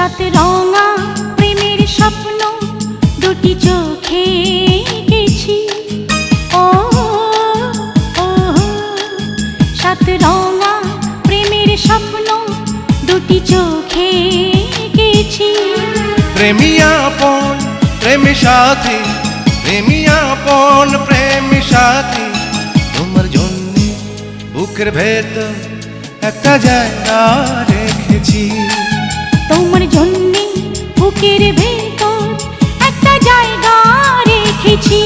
সাত রঙা প্রেমের স্বপ্ন দুটি চোখে এঁকেছি। ও ও সাত রঙা প্রেমের স্বপ্ন দুটি চোখে এঁকেছি। প্রেমী আপন প্রেমী সাথী, প্রেমী আপন প্রেমী সাথী, তোমার জন্য বুকের ভেতর একটা জায়গা রেখেছি। তোমার জন্য বুকের ভেতর একটা জায়গা রেখেছি।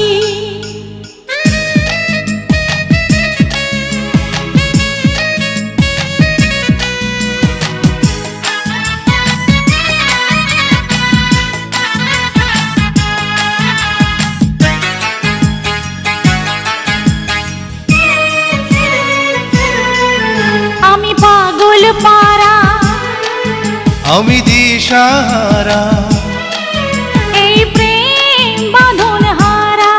আমি পাগল পারা, আমি দিশাহারা, এই প্রেম বাঁধন হারা।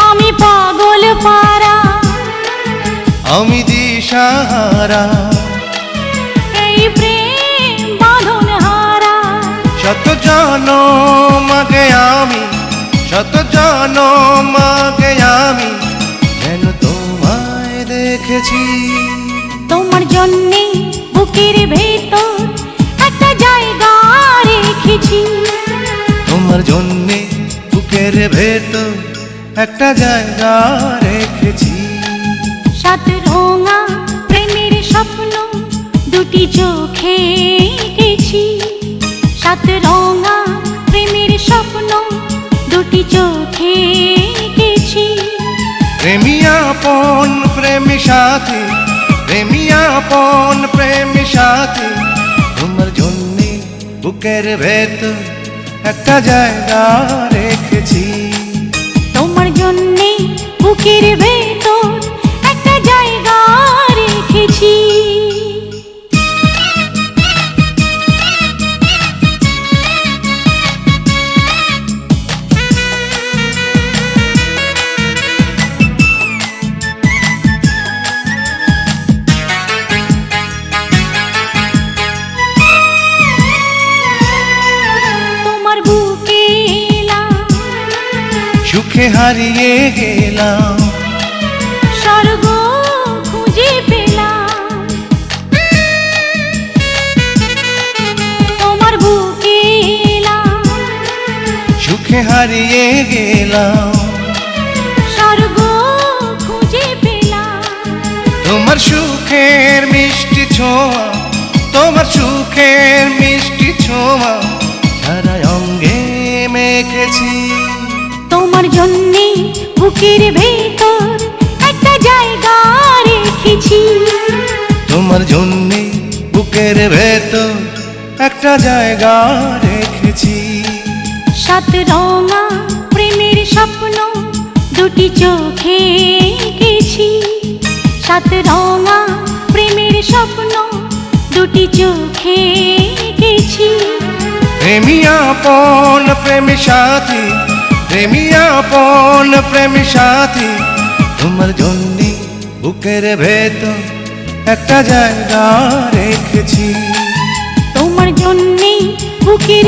আমি পাগল পারা, আমি দিশাহারা, এই প্রেম বাঁধন হারা। শত জনম আগে আমি, শত জনম আগে আমি যেন তোমায় দেখেছি। তোমার জন্যে বুকের ভেতর একটা জায়গা রেখেছি। তোমার জন্যে বুকের ভেতর একটা জায়গা রেখেছি। সাত রঙা প্রেমের স্বপ্ন দুটি চোখে এঁকেছি। সাত রঙা প্রেমের স্বপ্ন দুটি চোখে এঁকেছি। প্রেমী আপন প্রেমী সাথী, প্রেমী আপন প্রেমী সাথী, তোমার জন্যে বুকের ভেতর একটা জায়গা রেখেছি। তোমার জন্যে বুকের ভেতর একটা জায়গা রেখেছি। তোমার বুকে এলাম, সুখে হারিয়ে গেলাম, স্বর্গ খুঁজে পেলাম। তোমার বুকে এলাম, সুখে হারিয়ে গেলাম, স্বর্গ খুঁজে পেলাম। তোমার সুখের মিষ্টি ছোঁয়া, তোমার সুখের মিষ্টি ছোঁয়া সারা অঙ্গে মেখেছি। তোমার জন্যে বুকের ভেতর একটা জায়গা রেখেছি। তোমার জন্যে বুকের ভেতর একটা জায়গা রেখেছি। সাত রঙা প্রেমের স্বপ্ন দুটি চোখে এঁকেছি। সাত রঙা প্রেমের স্বপ্ন দুটি চোখে এঁকেছি। প্রেমী আপন প্রেমী সাথী, প্রেমী আপন প্রেমী সাথী, তোমার জন্যে বুকের ভেতর একটা জায়গা রেখেছি। তোমার জন্যে বুকের